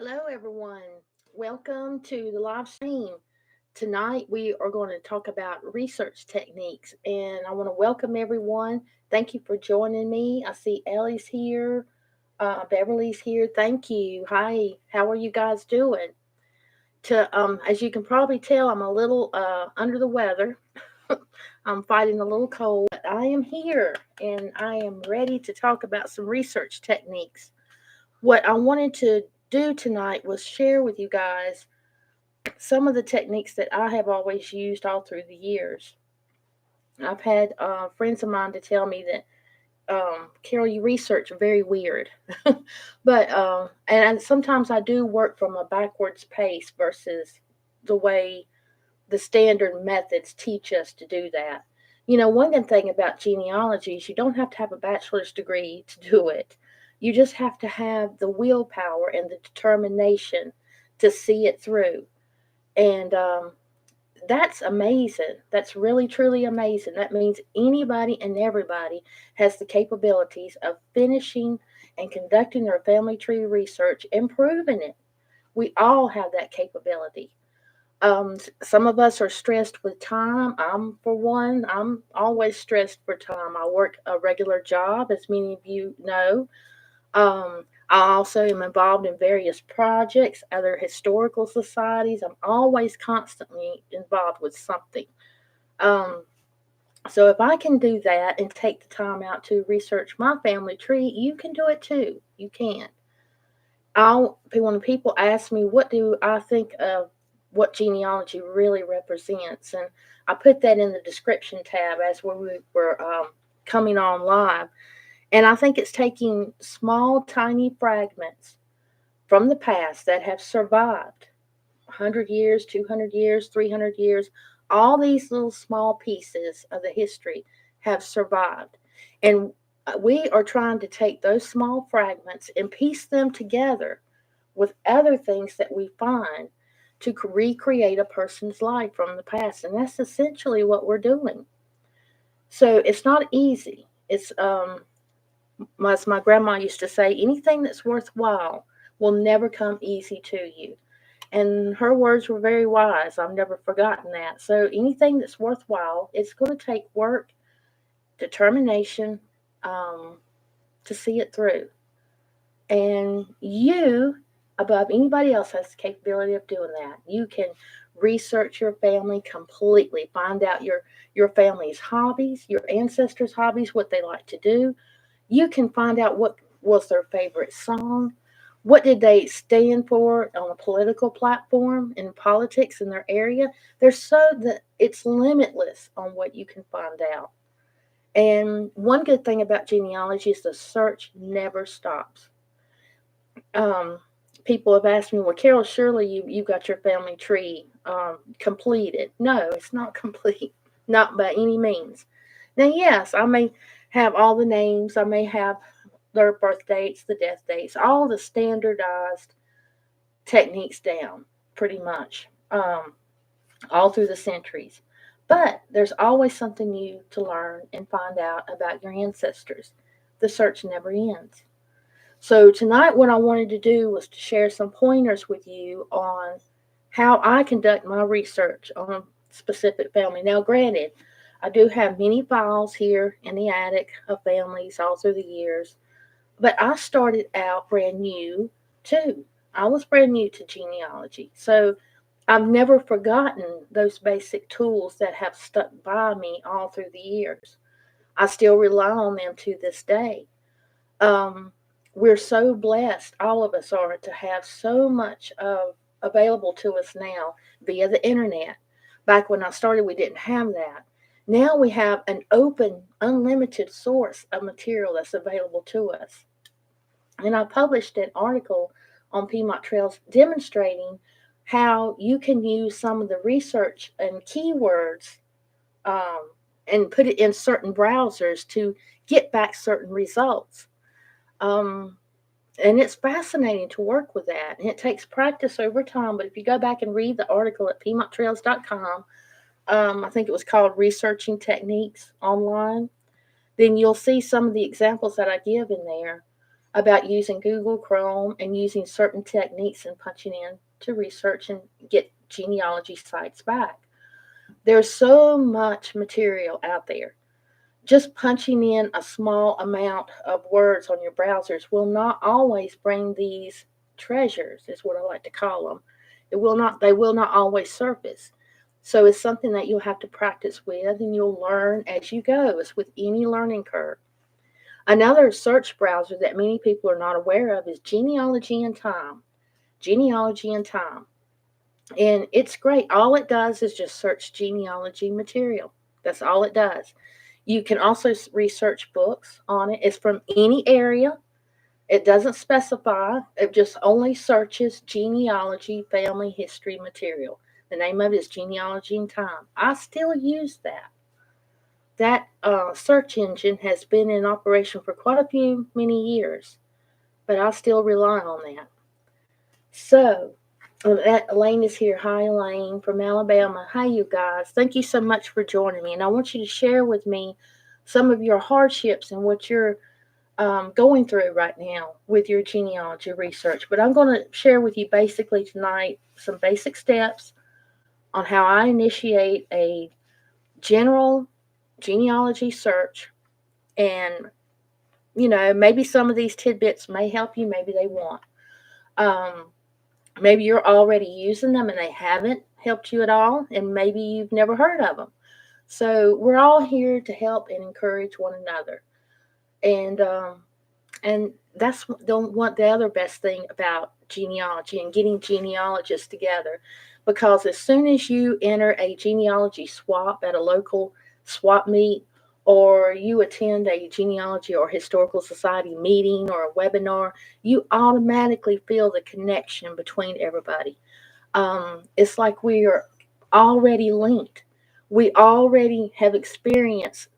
Hello, everyone. Welcome to the live stream. Tonight, we are going to talk about research techniques, and I want to welcome everyone. Thank you for joining me. I see Ellie's here, Beverly's here. Thank you. Hi, how are you guys doing? As you can probably tell, I'm a little under the weather. I'm fighting a little cold, but I am here and I am ready to talk about some research techniques. What I wanted to do tonight was share with you guys some of the techniques that I have always used all through the years. I've had friends of mine to tell me that, Carol, you research very weird. And sometimes I do work from a backwards pace versus the way the standard methods teach us to do that. One good thing about genealogy is you don't have to have a bachelor's degree to do it. You just have to have the willpower and the determination to see it through. And that's amazing. That's really, truly amazing. That means anybody and everybody has the capabilities of finishing and conducting their family tree research and proving it. We all have that capability. Some of us are stressed with time. For one, I'm always stressed for time. I work a regular job, as many of you know. I also am involved in various projects, other historical societies. I'm always constantly involved with something. Um, so if I can do that and take the time out to research my family tree, you can do it too. You can. When people ask me what do I think of what genealogy really represents, and I put that in the description tab as we were coming on live. And I think it's taking small, tiny fragments from the past that have survived 100 years, 200 years, 300 years. All these little small pieces of the history have survived. And we are trying to take those small fragments and piece them together with other things that we find to recreate a person's life from the past. And that's essentially what we're doing. So it's not easy. As my grandma used to say, anything that's worthwhile will never come easy to you. And her words were very wise. I've never forgotten that. So anything that's worthwhile, it's going to take work, determination, um, to see it through. And you, above anybody else, has the capability of doing that. You can research your family completely, find out your family's hobbies, your ancestors' hobbies, what they like to do. You can find out what was their favorite song, what did they stand for on a political platform in politics in their area. There's so that it's limitless on what you can find out. And one good thing about genealogy is the search never stops. um, People have asked me, well, Carol, surely you got your family tree completed. No, it's not complete, not by any means. Now, yes, I may have all the names, I may have their birth dates, the death dates, all the standardized techniques down, pretty much, all through the centuries. But there's always something new to learn and find out about your ancestors. The search never ends. So tonight what I wanted to do was to share some pointers with you on how I conduct my research on a specific family. Now granted, I do have many files here in the attic of families all through the years, but I started out brand new too. I was brand new to genealogy. So I've never forgotten those basic tools that have stuck by me all through the years. I still rely on them to this day. um, we're so blessed, all of us are, to have so much of available to us now via the internet. Back when I started, we didn't have that. Now we have an open, unlimited source of material that's available to us. And I published an article on Piedmont Trails demonstrating how you can use some of the research and keywords, um, and put it in certain browsers to get back certain results. Um, and it's fascinating to work with that. And it takes practice over time. But if you go back and read the article at PiedmontTrails.com, I think it was called Researching Techniques Online, then you'll see some of the examples that I give in there. about using Google Chrome and using certain techniques and punching in to research and get genealogy sites back. There's so much material out there. Just punching in a small amount of words on your browsers will not always bring these treasures, is what I like to call them. They will not always surface. So it's something that you'll have to practice with and you'll learn as you go. It's with any learning curve. Another search browser that many people are not aware of is Genealogy and Time. Genealogy and Time. And it's great. All it does is just search genealogy material. That's all it does. You can also research books on it. It's from any area. It doesn't specify. It just only searches genealogy, family history material. The name of it is Genealogy and Time. I still use that. That search engine has been in operation for quite a few many years, but I still rely on that. So, Elaine is here. Hi, Elaine from Alabama. Hi, you guys. Thank you so much for joining me. And I want you to share with me some of your hardships and what you're going through right now with your genealogy research. But I'm going to share with you basically tonight some basic steps on how I initiate a general genealogy search. And, maybe some of these tidbits may help you, maybe they won't. Um, Maybe you're already using them and they haven't helped you at all, and maybe you've never heard of them. So we're all here to help and encourage one another. And that's the other best thing about genealogy and getting genealogists together, because as soon as you enter a genealogy swap at a local swap meet, or you attend a genealogy or historical society meeting or a webinar, you automatically feel the connection between everybody. It's like we are already linked. We already have experienced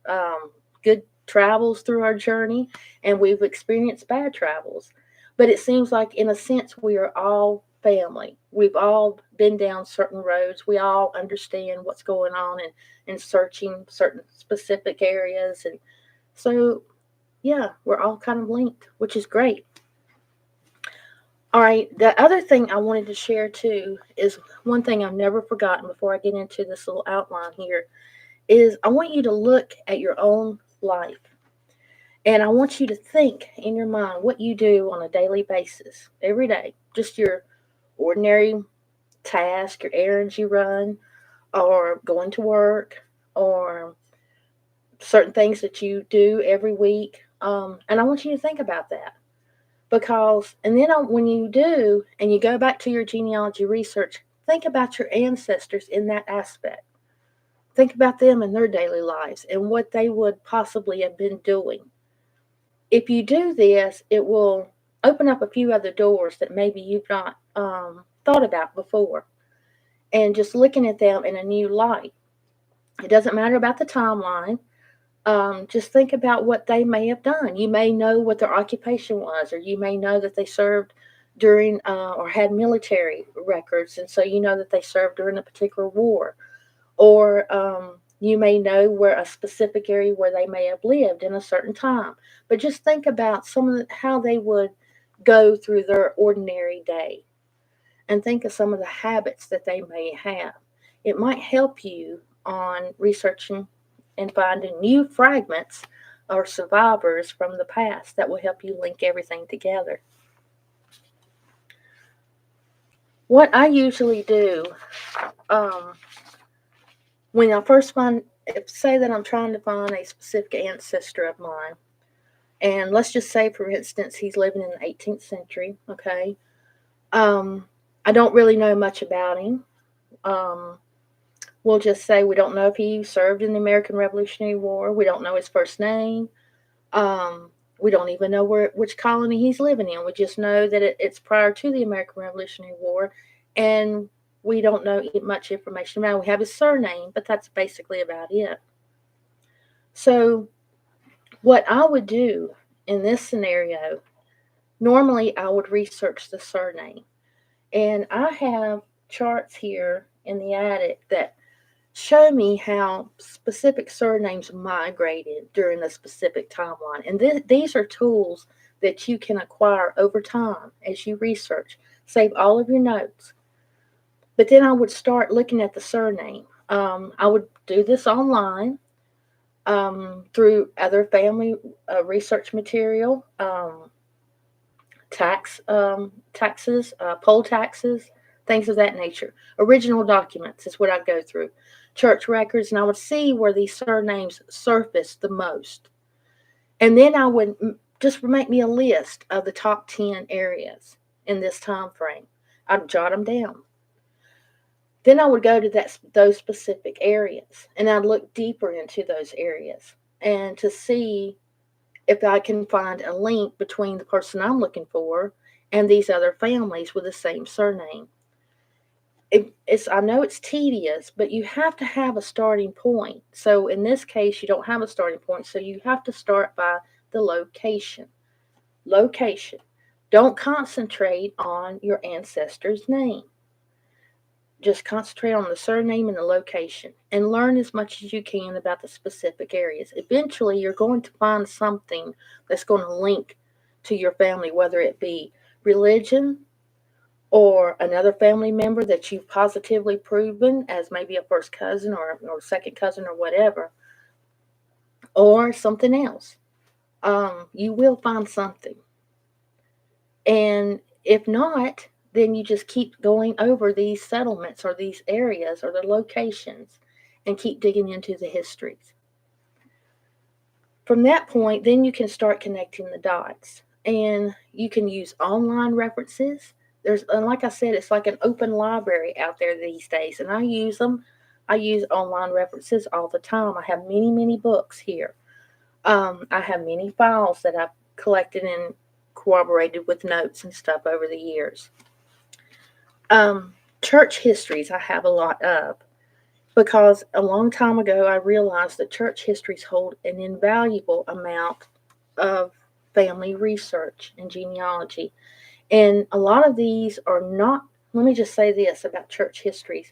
good travels through our journey, and we've experienced bad travels. But it seems like, in a sense, we are all family. We've all been down certain roads. We all understand what's going on and searching certain specific areas. And so, yeah, we're all kind of linked, which is great. All right, the other thing I wanted to share too is one thing I've never forgotten before I get into this little outline here is I want you to look at your own life. And I want you to think in your mind what you do on a daily basis, every day, just your ordinary task, your errands you run, or going to work, or certain things that you do every week. And I want you to think about that. Because, and then when you do, and you go back to your genealogy research, think about your ancestors in that aspect. Think about them in their daily lives and what they would possibly have been doing. If you do this, it will open up a few other doors that maybe you've not thought about before. And just looking at them in a new light. It doesn't matter about the timeline. Just think about what they may have done. You may know what their occupation was, or you may know that they served during or had military records, and so you know that they served during a particular war. Or you may know where a specific area where they may have lived in a certain time. But just think about how they would go through their ordinary day, and think of some of the habits that they may have. It might help you on researching and finding new fragments or survivors from the past that will help you link everything together. What I usually do um, when I first say that I'm trying to find a specific ancestor of mine, and let's just say, for instance, he's living in the 18th century, okay? I don't really know much about him. Um, we'll just say we don't know if he served in the American Revolutionary War. We don't know his first name. Um, we don't even know which colony he's living in. We just know that it's prior to the American Revolutionary War, and we don't know much information about him. We have his surname, but that's basically about it. So what I would do in this scenario, normally I would research the surname. And I have charts here in the attic that show me how specific surnames migrated during a specific timeline. And these are tools that you can acquire over time as you research. Save all of your notes. But then I would start looking at the surname. I would do this online through other family research material, taxes, poll taxes, things of that nature. Original documents is what I'd go through. Church records, and I would see where these surnames surfaced the most. And then I would just make me a list of the top 10 areas in this time frame. I'd jot them down. Then I would go to those specific areas, and I'd look deeper into those areas and to see if I can find a link between the person I'm looking for and these other families with the same surname. I know it's tedious, but you have to have a starting point. So in this case, you don't have a starting point, so you have to start by the location. Location. Don't concentrate on your ancestor's name. Just concentrate on the surname and the location, and learn as much as you can about the specific areas. Eventually, you're going to find something that's going to link to your family, whether it be religion or another family member that you've positively proven as maybe a first cousin or second cousin or whatever, or something else. You will find something. And if not, then you just keep going over these settlements or these areas or the locations and keep digging into the histories. From that point, then you can start connecting the dots, and you can use online references. And like I said, it's like an open library out there these days, and I use them. I use online references all the time. I have many, many books here. I have many files that I've collected and corroborated with notes and stuff over the years. Church histories I have a lot of, because a long time ago I realized that church histories hold an invaluable amount of family research and genealogy. And a lot of these are not, let me just say this about church histories.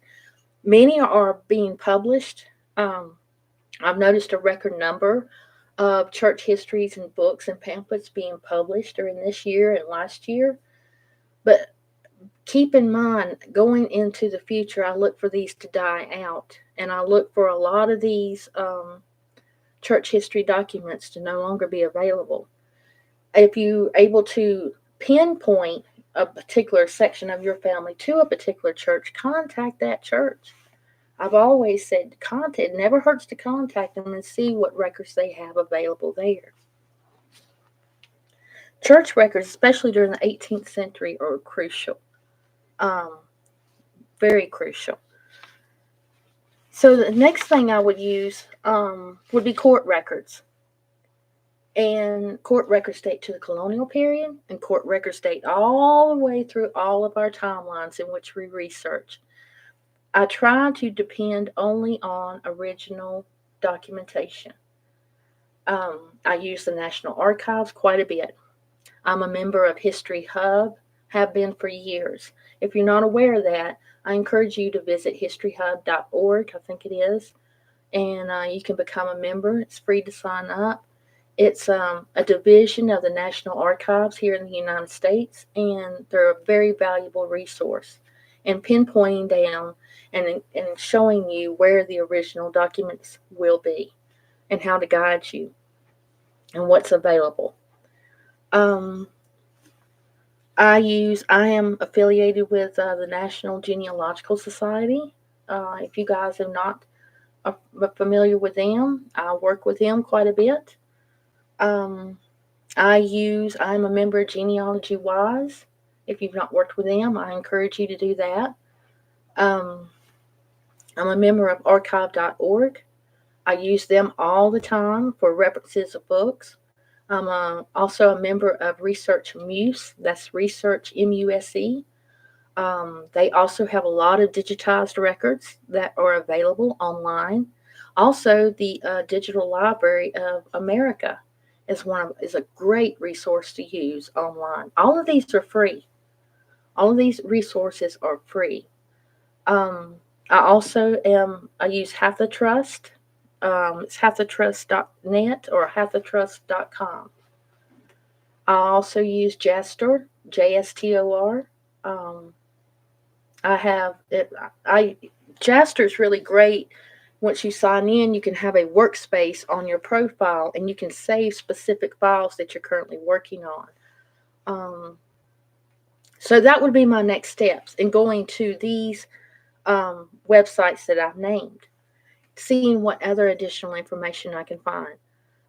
Many are being published. I've noticed a record number of church histories and books and pamphlets being published during this year and last year. But keep in mind, going into the future, I look for these to die out. And I look for a lot of these church history documents to no longer be available. If you're able to pinpoint a particular section of your family to a particular church, contact that church. I've always said it never hurts to contact them and see what records they have available there. Church records, especially during the 18th century, are crucial. Very crucial. So the next thing I would use would be court records. And court records date to the colonial period, and court records date all the way through all of our timelines in which we research. I try to depend only on original documentation. I use the National Archives quite a bit. I'm a member of History Hub, have been for years. If you're not aware of that, I encourage you to visit historyhub.org, I think it is, and you can become a member. It's free to sign up. It's a division of the National Archives here in the United States, and they're a very valuable resource in pinpointing down and showing you where the original documents will be and how to guide you and what's available. I am affiliated with the National Genealogical Society. If you guys are not familiar with them, I work with them quite a bit. I'm a member of Genealogy Wise. If you've not worked with them, I encourage you to do that. I'm a member of archive.org. I use them all the time for references of books. I'm also a member of Research Muse. That's Research MUSE. They also have a lot of digitized records that are available online. Also, the Digital Library of America is a great resource to use online. All of these are free. All of these resources are free. I use Half the Trust. It's halfthetrust.net or halfthetrust.com. I also use Jastor, JSTOR. Um, I have it. Jastor is really great. Once you sign in, you can have a workspace on your profile, and you can save specific files that you're currently working on. Um, so that would be my next steps in going to these websites that I've named, seeing what other additional information I can find.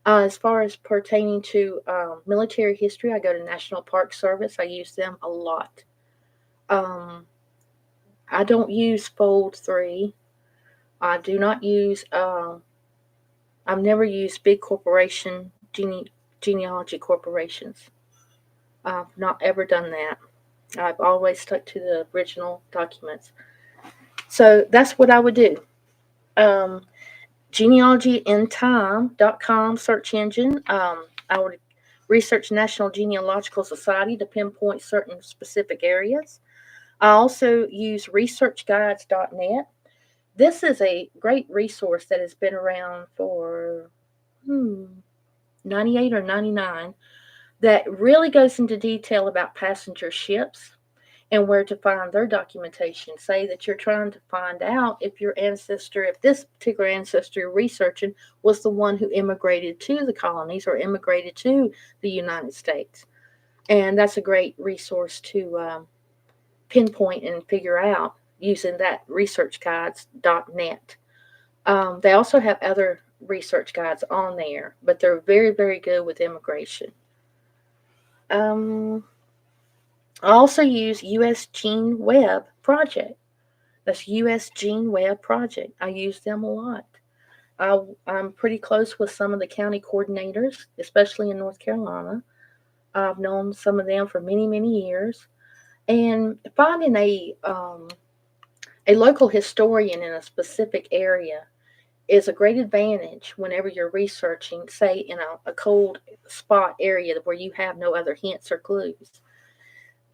As far as pertaining to military history, I go to National Park Service. I use them a lot. Um, I don't use Fold 3. I do not use, I've never used big corporation genealogy corporations. I've not ever done that. I've always stuck to the original documents. So that's what I would do. Um, genealogyintime.com search engine. I would research National Genealogical Society to pinpoint certain specific areas. I also use researchguides.net. This is a great resource that has been around for 98 or 99 that really goes into detail about passenger ships and where to find their documentation. Say that you're trying to find out if your ancestor, if this particular ancestor you're researching was the one who immigrated to the colonies or immigrated to the United States. And that's a great resource to pinpoint and figure out using that researchguides.net. They also have other research guides on there, but they're very, very good with immigration. Um, I also use US Gene Web Project. That's US Gene Web Project. I use them a lot. I'm pretty close with some of the county coordinators, especially in North Carolina. I've known some of them for many, many years. And finding a local historian in a specific area is a great advantage whenever you're researching, say, in a cold spot area where you have no other hints or clues.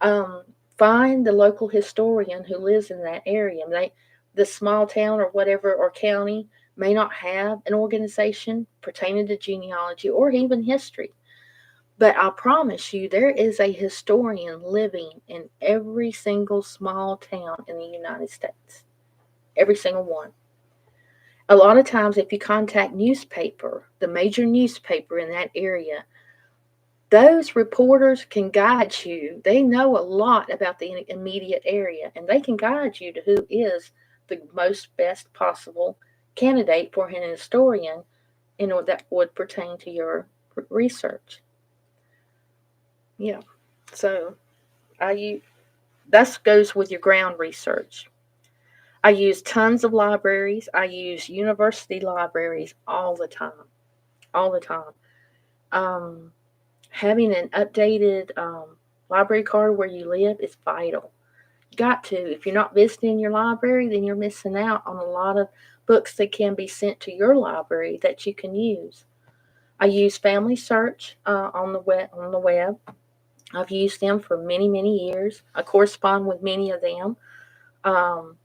Um, find the local historian who lives in that area. The small town or whatever or county may not have an organization pertaining to genealogy or even history. But I promise you, there is a historian living in every single small town in the United States. Every single one. A lot of times, if you contact the major newspaper in that area, those reporters can guide you. They know a lot about the immediate area, and they can guide you to who is the most best possible candidate for an historian, that would pertain to your research. Yeah. So that goes with your ground research. I use tons of libraries. I use university libraries all the time. All the time. Um, having an updated library card where you live is vital. You got to. If you're not visiting your library, then you're missing out on a lot of books that can be sent to your library that you can use. I use Family Search on the web. I've used them for many, many years. I correspond with many of them um,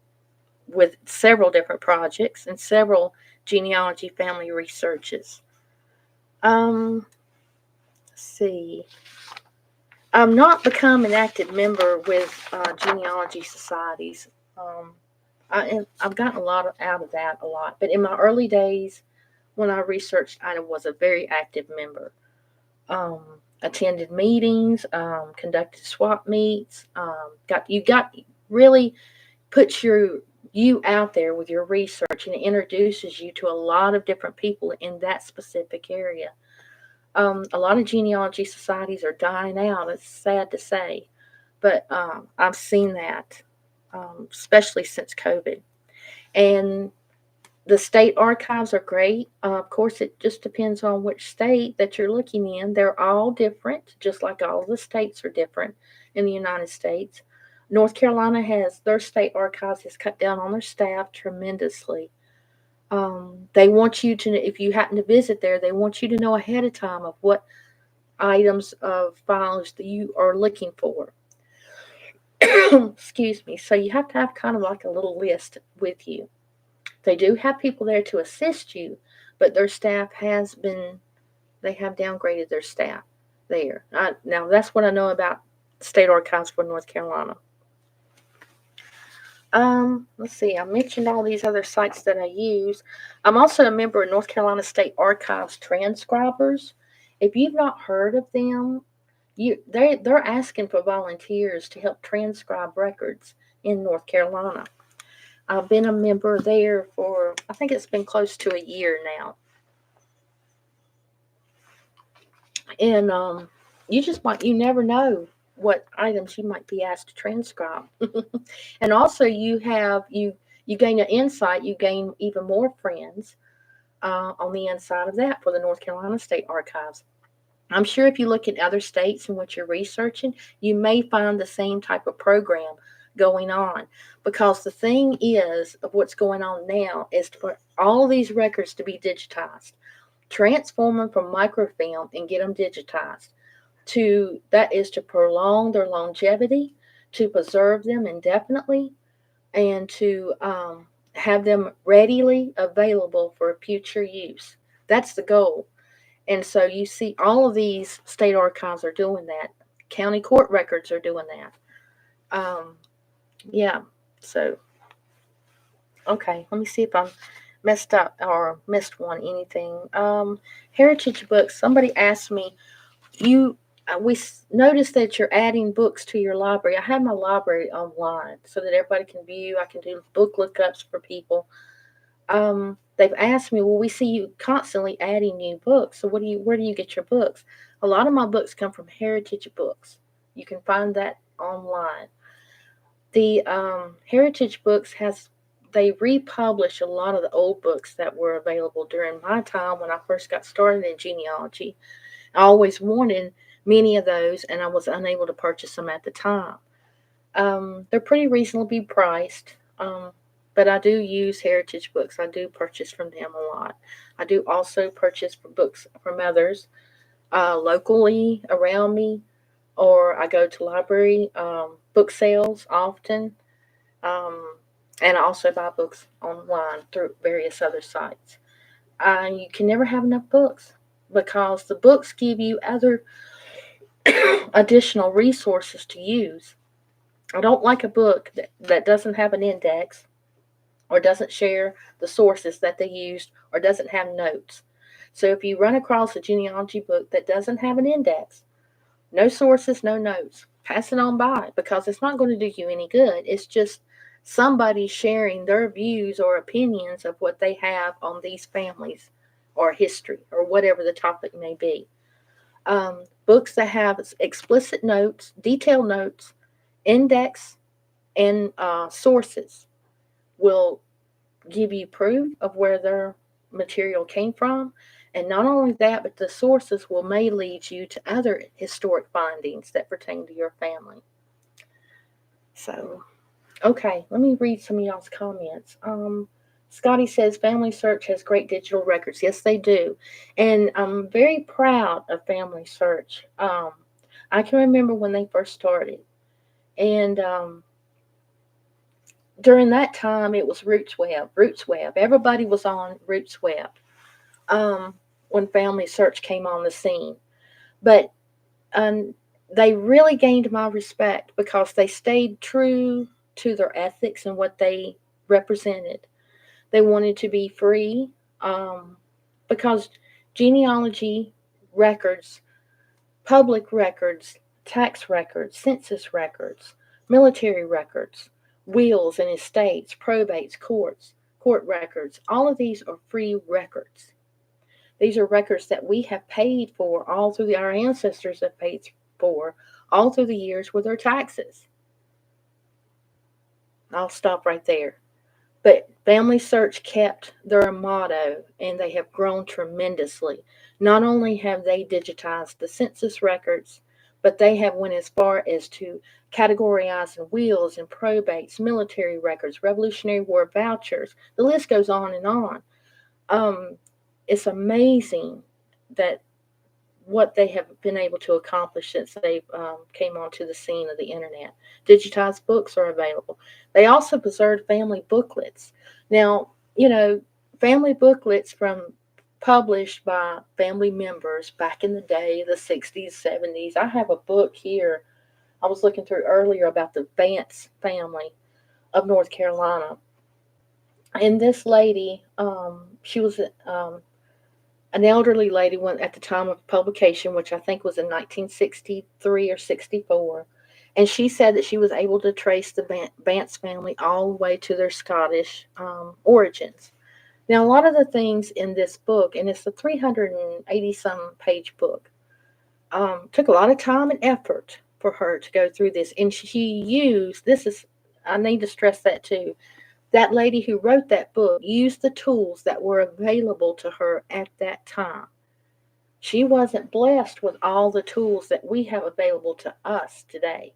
with several different projects and several genealogy family researches. Let's see. I'm not become an active member with genealogy societies. Um, I've gotten a lot out of that a lot. But in my early days, when I researched, I was a very active member. Um, attended meetings, conducted swap meets. Got really puts you out there with your research, and it introduces you to a lot of different people in that specific area. A lot of genealogy societies are dying out. It's sad to say, but I've seen that, especially since COVID. And the state archives are great. Of course, it just depends on which state that you're looking in. They're all different, just like all the states are different in the United States. North Carolina their state archives has cut down on their staff tremendously. They want you to, if you happen to visit there, they want you to know ahead of time of what items of files that you are looking for. Excuse me. So you have to have kind of like a little list with you. They do have people there to assist you, but their staff they have downgraded their staff. there. Now, that's what I know about State Archives for North Carolina. Let's see. I mentioned all these other sites that I use. I'm also a member of North Carolina State Archives Transcribers. If you've not heard of them, they're asking for volunteers to help transcribe records in North Carolina. I've been a member there for, I think it's been close to a year now. And you never know what items you might be asked to transcribe. And also you gain an insight, you gain even more friends on the inside of that for the North Carolina State Archives. I'm sure if you look at other states and what you're researching, you may find the same type of program going on, because the thing is of what's going on now is for all of these records to be digitized, transform them from microfilm and get them digitized. That is to prolong their longevity, to preserve them indefinitely, and to have them readily available for future use. That's the goal. And so you see all of these state archives are doing that. County court records are doing that. Yeah. So, okay, let me see if I'm messed up or missed anything. Heritage books. Somebody asked me, you we noticed that you're adding books to your library. I have my library online so that everybody can view. I can do book lookups for people. They've asked me, well, we see you constantly adding new books. So where do you get your books? A lot of my books come from Heritage Books. You can find that online. The Heritage Books they republish a lot of the old books that were available during my time when I first got started in genealogy. I always wanted many of those, and I was unable to purchase them at the time. They're pretty reasonably priced, but I do use Heritage Books. I do purchase from them a lot. I do also purchase books from others locally around me, or I go to library book sales often, um, and I also buy books online through various other sites. You can never have enough books because the books give you other additional resources to use. I don't like a book that doesn't have an index, or doesn't share the sources that they used, or doesn't have notes. So if you run across a genealogy book that doesn't have an index, no sources, no notes, pass it on by, because it's not going to do you any good. It's just somebody sharing their views or opinions of what they have on these families or history or whatever the topic may be. Books that have explicit notes, detailed notes, index, and sources will give you proof of where their material came from. And not only that, but the sources may lead you to other historic findings that pertain to your family. So, okay, let me read some of y'all's comments. Scotty says Family Search has great digital records. Yes, they do. And I'm very proud of Family Search. I can remember when they first started. And during that time, it was RootsWeb. Everybody was on RootsWeb when Family Search came on the scene. But they really gained my respect because they stayed true to their ethics and what they represented. They wanted to be free because genealogy records, public records, tax records, census records, military records, wills and estates, probates, court records, all of these are free records. These are records that we have paid for all through our ancestors have paid for all through the years with their taxes. I'll stop right there. But Family Search kept their motto, and they have grown tremendously. Not only have they digitized the census records, but they have went as far as to categorizing wills and probates, military records, Revolutionary War vouchers. The list goes on and on. It's amazing that what they have been able to accomplish since they came onto the scene of the internet. Digitized books are available. They also preserved family booklets. Now, family booklets from published by family members back in the day, the 60s, 70s. I have a book here I was looking through earlier about the Vance family of North Carolina. And this lady, she was an elderly lady when, at the time of publication, which I think was in 1963 or 64. And she said that she was able to trace the Vance family all the way to their Scottish origins. Now, a lot of the things in this book, and it's a 380 some page book, took a lot of time and effort for her to go through this. And she used, this is, I need to stress that too, that lady who wrote that book used the tools that were available to her at that time. She wasn't blessed with all the tools that we have available to us today.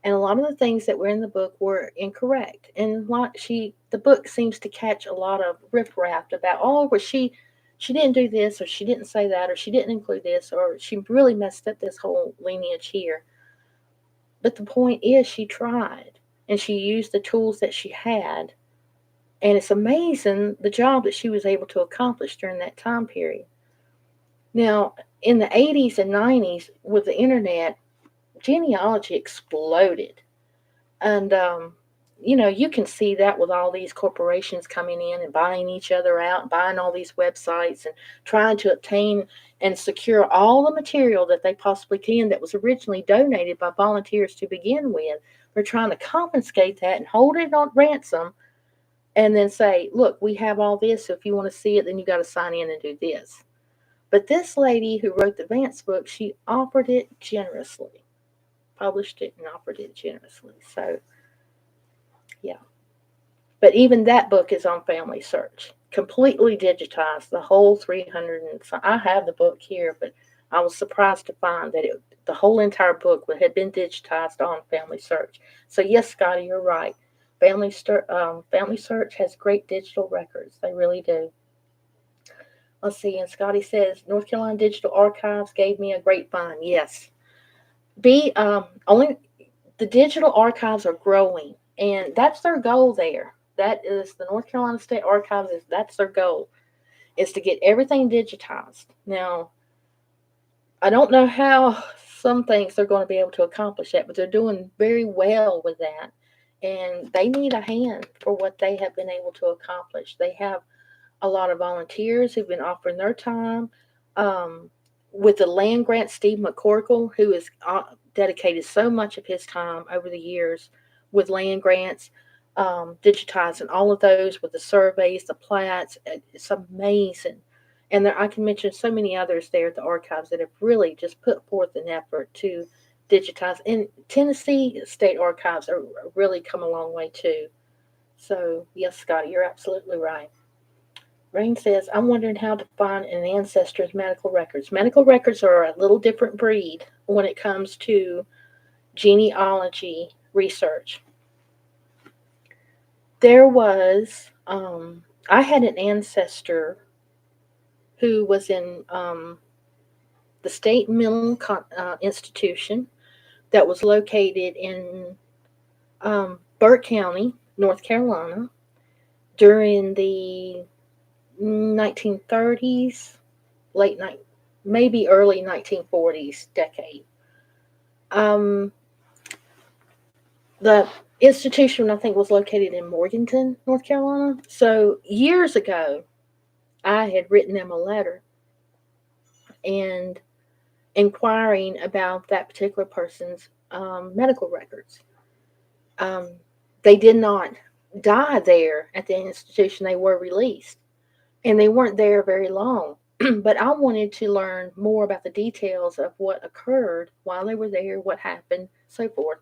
And a lot of the things that were in the book were incorrect. And the book seems to catch a lot of riffraff about, oh, well, she didn't do this, or she didn't say that, or she didn't include this, or she really messed up this whole lineage here. But the point is, she tried and she used the tools that she had. And it's amazing the job that she was able to accomplish during that time period. Now, in the 80s and 90s, with the internet, genealogy exploded. And, you can see that with all these corporations coming in and buying each other out, buying all these websites and trying to obtain and secure all the material that they possibly can that was originally donated by volunteers to begin with. They're trying to confiscate that and hold it on ransom and then say, look, we have all this. So if you want to see it, then you got to sign in and do this. But this lady who wrote the Vance book, she offered it generously, published it and offered it generously. So, yeah. But even that book is on Family Search, completely digitized, the whole 300. And I have the book here, but I was surprised to find that the whole entire book had been digitized on Family Search. So, yes, Scotty, you're right. Family Search has great digital records. They really do. Let's see. And Scotty says, North Carolina Digital Archives gave me a great find. Yes. Only the digital archives are growing, and that's their goal there. That is the North Carolina State Archives. That's their goal, is to get everything digitized. Now, I don't know how some things they're going to be able to accomplish that, but they're doing very well with that. And they need a hand for what they have been able to accomplish. They have a lot of volunteers who've been offering their time. Um, with the land grant, Steve McCorkle, who has dedicated so much of his time over the years with land grants, digitizing all of those with the surveys, the plats. It's amazing. And I can mention so many others there at the archives that have really just put forth an effort to digitize. And Tennessee State Archives are really come a long way too. So, yes, Scotty, you're absolutely right. Rain says, I'm wondering how to find an ancestor's medical records. Medical records are a little different breed when it comes to genealogy research. There was, I had an ancestor who was in the state mental institution that was located in Burke County, North Carolina, during the 1930s, maybe early 1940s decade. The institution, I think, was located in Morganton, North Carolina. So years ago, I had written them a letter and inquiring about that particular person's medical records. Um, they did not die there at the institution. They were released, and they weren't there very long. But I wanted to learn more about the details of what occurred while they were there, what happened, so forth.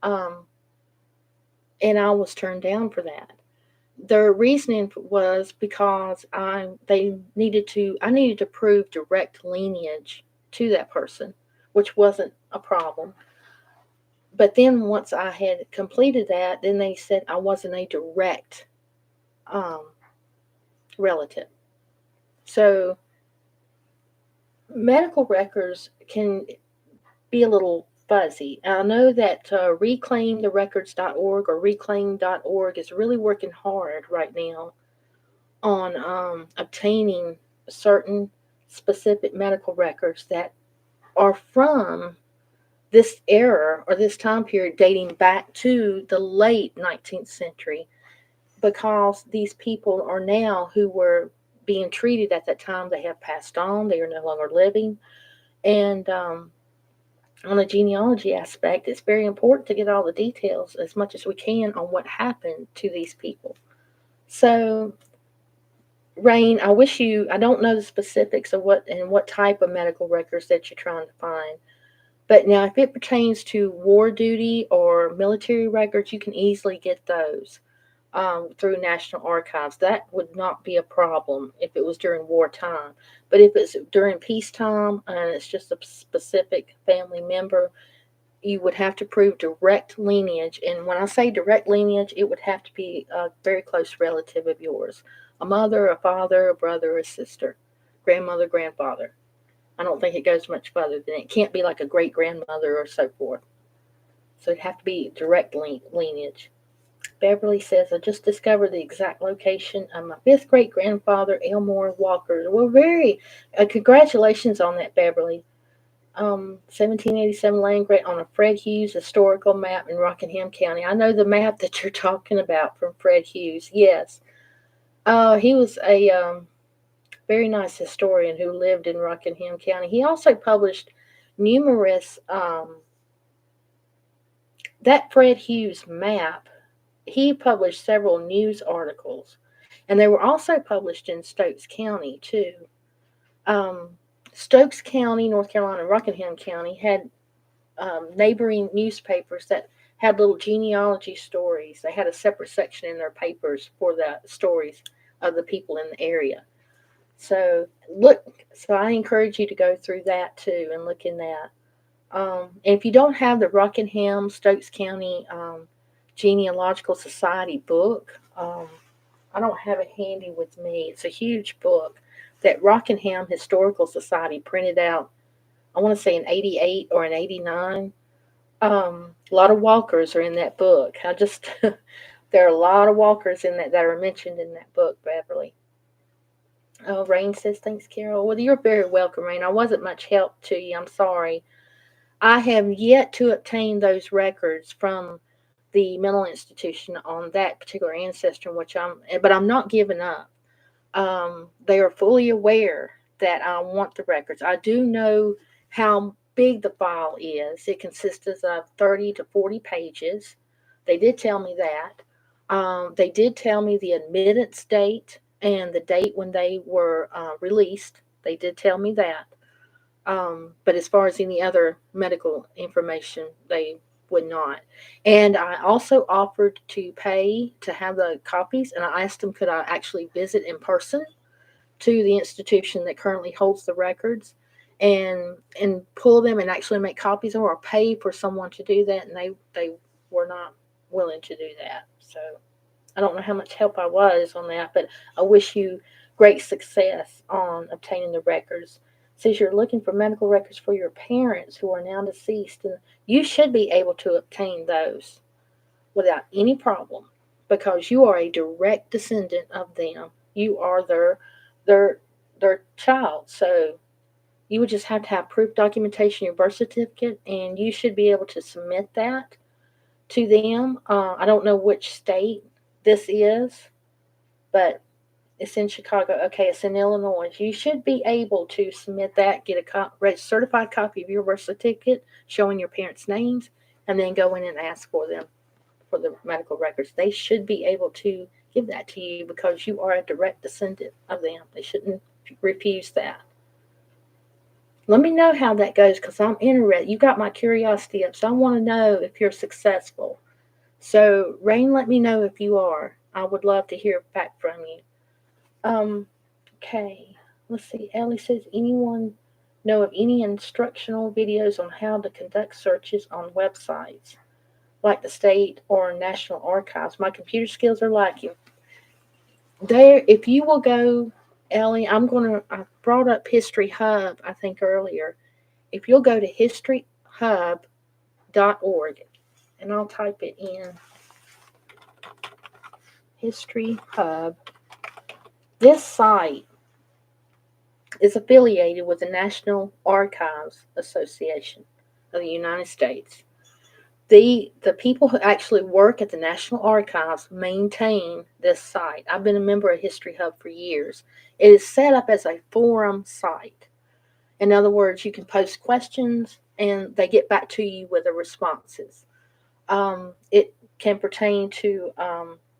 Um, and I was turned down for that. Their reasoning was because I needed to prove direct lineage to that person, which wasn't a problem. But then once I had completed that, then they said I wasn't a direct um, relative. So medical records can be a little fuzzy. I know that reclaimtherecords.org or reclaim.org is really working hard right now on obtaining certain specific medical records that are from this era or this time period dating back to the late 19th century, because these people are now who were being treated at that time. They have passed on, they are no longer living. And on a genealogy aspect, it's very important to get all the details as much as we can on what happened to these people. So, Rain, I don't know the specifics of what type of medical records that you're trying to find. But now, if it pertains to war duty or military records, you can easily get those through National Archives. That would not be a problem if it was during wartime. But if it's during peacetime and it's just a specific family member, you would have to prove direct lineage. And when I say direct lineage, it would have to be a very close relative of yours, a mother, a father, a brother, a sister, grandmother, grandfather. I don't think it goes much further than it can't be like a great grandmother or so forth. So it'd have to be direct lineage. Beverly says, I just discovered the exact location of my fifth great grandfather, Elmore Walker. Well, congratulations on that, Beverly. 1787 land grant on a Fred Hughes historical map in Rockingham County. I know the map that you're talking about from Fred Hughes. Yes. He was a very nice historian who lived in Rockingham County. He also published numerous, that Fred Hughes map, he published several news articles, and they were also published in Stokes County, too. Um, Stokes County, North Carolina, Rockingham County had neighboring newspapers that had little genealogy stories. They had a separate section in their papers for the stories of the people in the area. So I encourage you to go through that too and look in that. And if you don't have the Rockingham Stokes County Genealogical Society book, I don't have it handy with me. It's a huge book that Rockingham Historical Society printed out. I want to say in '88 or in '89. A lot of walkers are in that book. There are a lot of walkers in that are mentioned in that book, Beverly. Oh, Rain says, thanks, Carol. Well, you're very welcome, Rain. I wasn't much help to you. I'm sorry. I have yet to obtain those records from the mental institution on that particular ancestor, but I'm not giving up. They are fully aware that I want the records. I do know how big the file is. It consists of 30 to 40 pages. They did tell me that. They did tell me the admittance date and the date when they were released. They did tell me that. But as far as any other medical information, they would not. And I also offered to pay to have the copies, and I asked them could I actually visit in person to the institution that currently holds the records and pull them and actually make copies of them or pay for someone to do that, and they were not willing to do that. So I don't know how much help I was on that, but I wish you great success on obtaining the records. Since you're looking for medical records for your parents who are now deceased, and you should be able to obtain those without any problem because you are a direct descendant of them. You are their their child. So you would just have to have proof documentation, your birth certificate, and you should be able to submit that to them. I don't know which state this is, but it's in Chicago. Okay, it's in Illinois. You should be able to submit that, get a certified copy of your birth certificate showing your parents' names, and then go in and ask for them for the medical records. They should be able to give that to you because you are a direct descendant of them. They shouldn't refuse that. Let me know how that goes because I'm interested. You got my curiosity up, so I want to know if you're successful. So, Rain, let me know if you are. I would love to hear back from you. Um, okay. Let's see. Ellie says, anyone know of any instructional videos on how to conduct searches on websites like the state or national archives? My computer skills are lacking. There, if you will go, Ellie, I brought up History Hub, I think earlier. If you'll go to historyhub.org, and I'll type it in, History Hub. This site is affiliated with the National Archives Association of the United States. The people who actually work at the National Archives maintain this site. I've been a member of History Hub for years. It is set up as a forum site. In other words, you can post questions and they get back to you with the responses. It can pertain to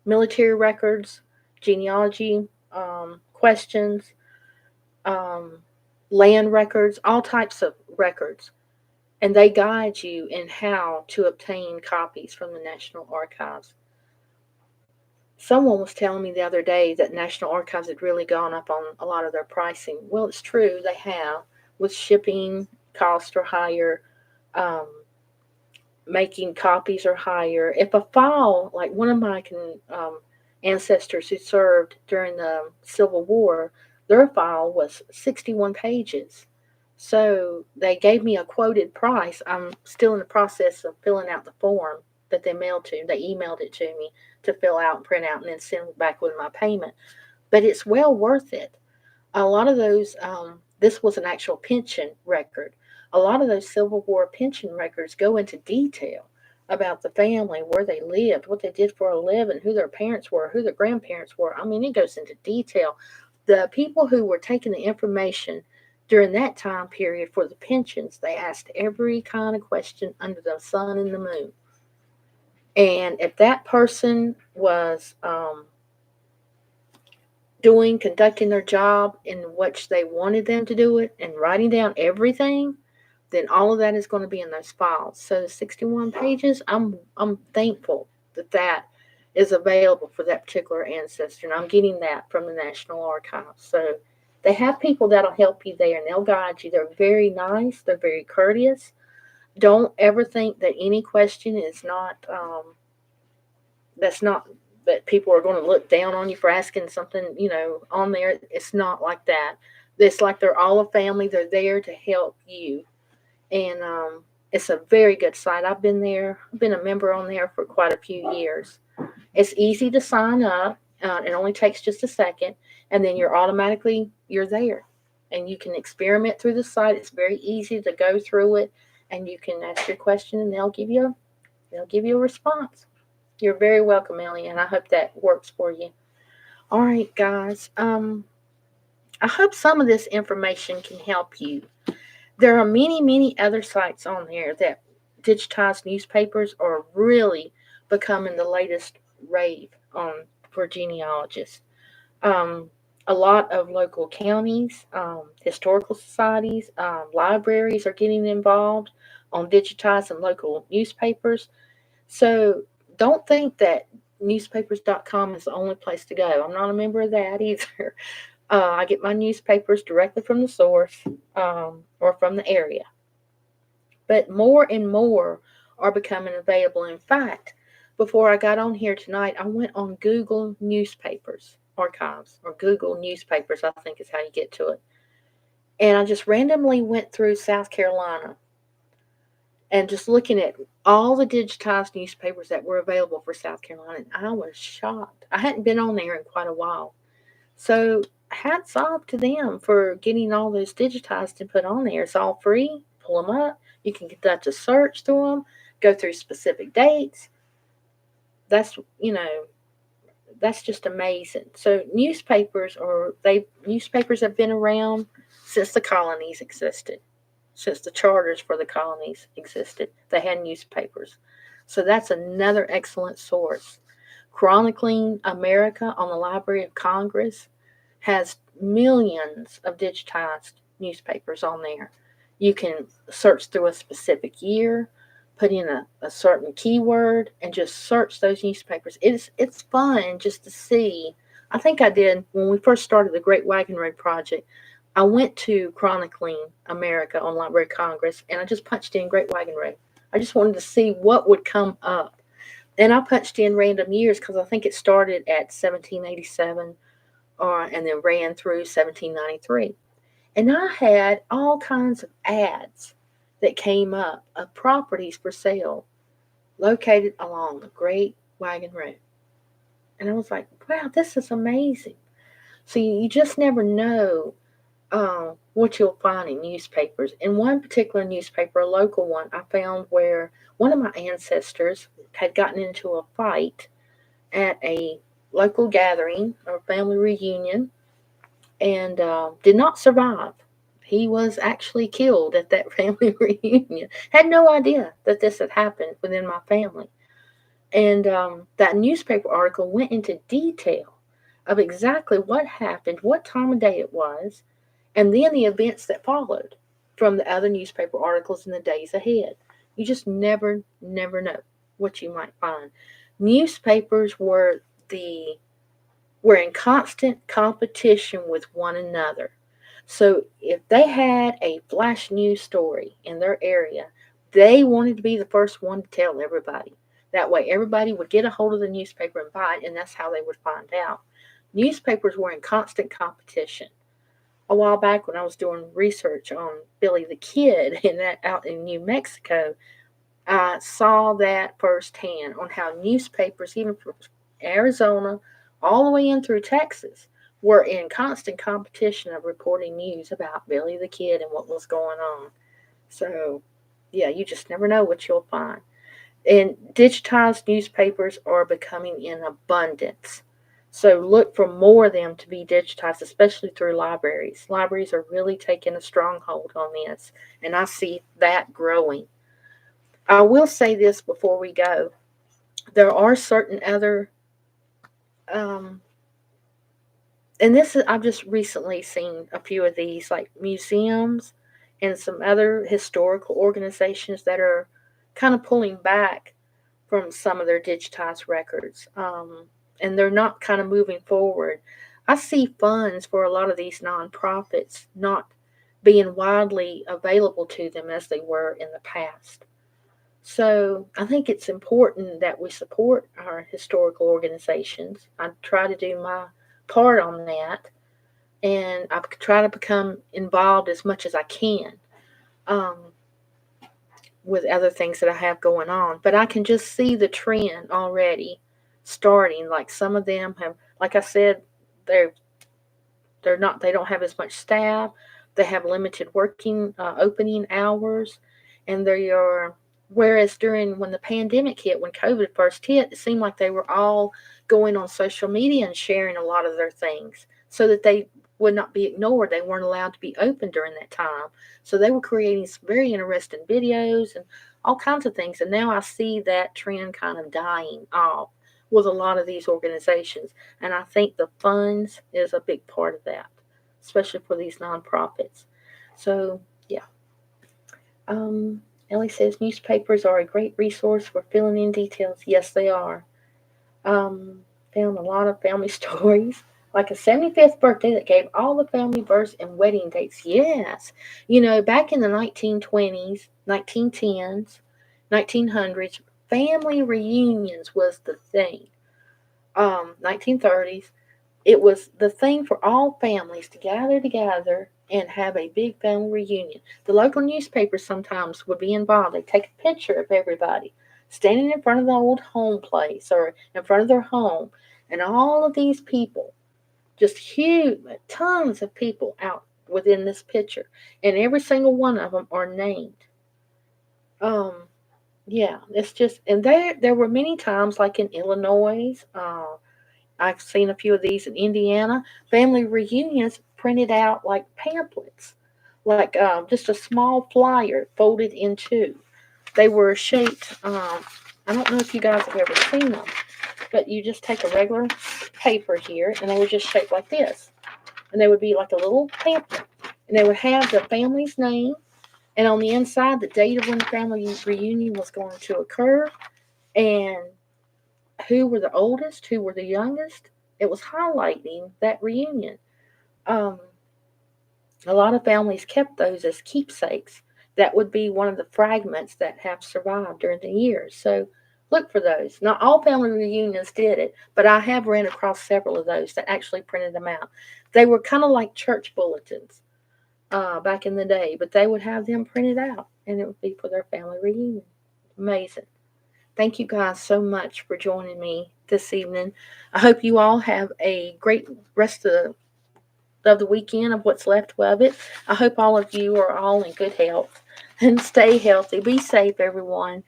military records, genealogy questions, um, land records, all types of records. And they guide you in how to obtain copies from the National Archives. Someone was telling me the other day that National Archives had really gone up on a lot of their pricing. Well, it's true, they have. With shipping, costs are higher. Um, Making copies are higher. If a file, like one of my ancestors who served during the Civil War, their file was 61 pages. So they gave me a quoted price. I'm still in the process of filling out the form that they mailed to. They emailed it to me to fill out and print out and then send it back with my payment. But it's well worth it. A lot of those, this was an actual pension record. A lot of those Civil War pension records go into detail about the family, where they lived, what they did for a living, who their parents were, who their grandparents were. I mean, it goes into detail. The people who were taking the information during that time period for the pensions, they asked every kind of question under the sun and the moon. And if that person was conducting their job in which they wanted them to do it and writing down everything, then all of that is going to be in those files. So the 61 pages, I'm thankful that that is available for that particular ancestor, and I'm getting that from the National Archives. So they have people that'll help you there, and they'll guide you. They're very nice. They're very courteous. Don't ever think that any question is not that's not that people are going to look down on you for asking something, on there. It's not like that. It's like they're all a family. They're there to help you. And it's a very good site. I've been there. I've been a member on there for quite a few years. It's easy to sign up. It only takes just a second, and then you're there, and you can experiment through the site. It's very easy to go through it, and you can ask your question, and they'll give you a response. You're very welcome, Ellie, and I hope that works for you. All right, guys. I hope some of this information can help you. There are many, many other sites on there that digitized newspapers are really becoming the latest rave on for genealogists. Um, a lot of local counties, historical societies, libraries are getting involved on digitizing local newspapers. So don't think that newspapers.com is the only place to go. I'm not a member of that either. I get my newspapers directly from the source or from the area. But more and more are becoming available. In fact, before I got on here tonight, I went on Google Newspapers Archives, or Google Newspapers, I think is how you get to it. And I just randomly went through South Carolina and just looking at all the digitized newspapers that were available for South Carolina, and I was shocked. I hadn't been on there in quite a while. So hats off to them for getting all those digitized and put on there. It's all free. Pull them up. You can conduct a search through them, go through specific dates. That's that's just amazing. So newspapers have been around since the colonies existed, since the charters for the colonies existed. They had newspapers. So that's another excellent source. Chronicling America on the Library of Congress has millions of digitized newspapers on there. You can search through a specific year, put in a certain keyword, and just search those newspapers. It's fun just to see. I think I did when we first started the Great Wagon Road Project. I went to Chronicling America on Library of Congress, and I just punched in Great Wagon Road. I just wanted to see what would come up. And I punched in random years because I think it started at 1787 and then ran through 1793. And I had all kinds of ads that came up of properties for sale located along the Great Wagon Road. And I was like, wow, this is amazing. So you just never know what you'll find in newspapers. In one particular newspaper, a local one, I found where one of my ancestors had gotten into a fight at a local gathering or family reunion and did not survive. He was actually killed at that family reunion. Had no idea that this had happened within my family. And that newspaper article went into detail of exactly what happened, what time of day it was, and then the events that followed from the other newspaper articles in the days ahead. You just never know what you might find. Newspapers the were in constant competition with one another. So if they had a flash news story in their area, they wanted to be the first one to tell everybody. That way, everybody would get a hold of the newspaper and buy it, and that's how they would find out. Newspapers were in constant competition. A while back, when I was doing research on Billy the Kid out in New Mexico, I saw that firsthand on how newspapers, even from Arizona all the way in through Texas, were in constant competition of reporting news about Billy the Kid and what was going on. So, yeah, you just never know what you'll find. And digitized newspapers are becoming in abundance. So look for more of them to be digitized, especially through libraries. Libraries are really taking a stronghold on this, and I see that growing. I will say this before we go. There are certain other, um, and this is, I've just recently seen a few of these, like museums and some other historical organizations that are kind of pulling back from some of their digitized records. And they're not kind of moving forward. I see funds for a lot of these nonprofits not being widely available to them as they were in the past. So I think it's important that we support our historical organizations. I try to do my part on that, and I try to become involved as much as I can um, with other things that I have going on. But I can just see the trend already starting. Like some of them have, like I said, they're they don't have as much staff. They have limited working opening hours, and they are. Whereas during when the pandemic hit, when COVID first hit, it seemed like they were all going on social media and sharing a lot of their things so that they would not be ignored. They weren't allowed to be open during that time. So they were creating some very interesting videos and all kinds of things. And now I see that trend kind of dying off with a lot of these organizations. And I think the funds is a big part of that, especially for these nonprofits. So, yeah. Um, Ellie says newspapers are a great resource for filling in details. Yes, they are. Um, Found a lot of family stories, like a 75th birthday that gave all the family births and wedding dates. Yes. You know, back in the 1920s, 1910s, 1900s, family reunions was the thing. 1930s, it was the thing for all families to gather together and have a big family reunion. The local newspapers sometimes would be involved. They'd take a picture of everybody standing in front of the old home place or in front of their home, and all of these people, just huge, tons of people out within this picture, and every single one of them are named. Um, yeah, it's just, and there were many times, like in Illinois, I've seen a few of these in Indiana. Family reunions printed out like pamphlets, like just a small flyer folded in two. They were shaped. I don't know if you guys have ever seen them, but you just take a regular paper here, and they were just shaped like this, and they would be like a little pamphlet, and they would have the family's name, and on the inside the date of when the family reunion was going to occur, and who were the oldest, who were the youngest. It was highlighting that reunion. Um, a lot of families kept those as keepsakes. That would be one of the fragments that have survived during the years. So look for those. Not all family reunions did it, but I have ran across several of those that actually printed them out. They were kind of like church bulletins back in the day, but they would have them printed out, and it would be for their family reunion. Amazing. Thank you guys so much for joining me this evening. I hope you all have a great rest of of the weekend, of what's left of it. I hope all of you are all in good health and stay healthy. Be safe, everyone.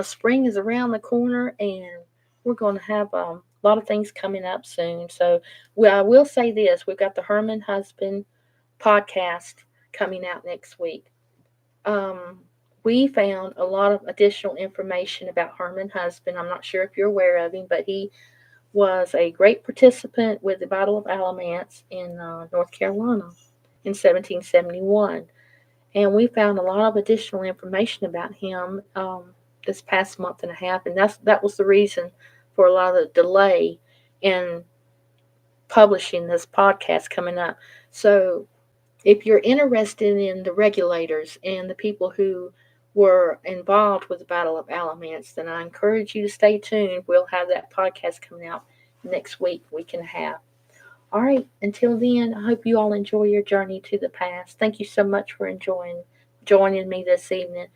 Spring is around the corner, and we're going to have a lot of things coming up soon. So I will say this: we've got the Herman Husband podcast coming out next week. Um, we found a lot of additional information about Herman Husband. I'm not sure if you're aware of him, but he was a great participant with the Battle of Alamance in North Carolina in 1771. And we found a lot of additional information about him this past month and a half, and that was the reason for a lot of the delay in publishing this podcast coming up. So if you're interested in the regulators and the people who were involved with the Battle of Alamance, then I encourage you to stay tuned. We'll have that podcast coming out next week and a half. All right, until then, I hope you all enjoy your journey to the past. Thank you so much for joining me this evening.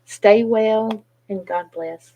Stay well, and God bless.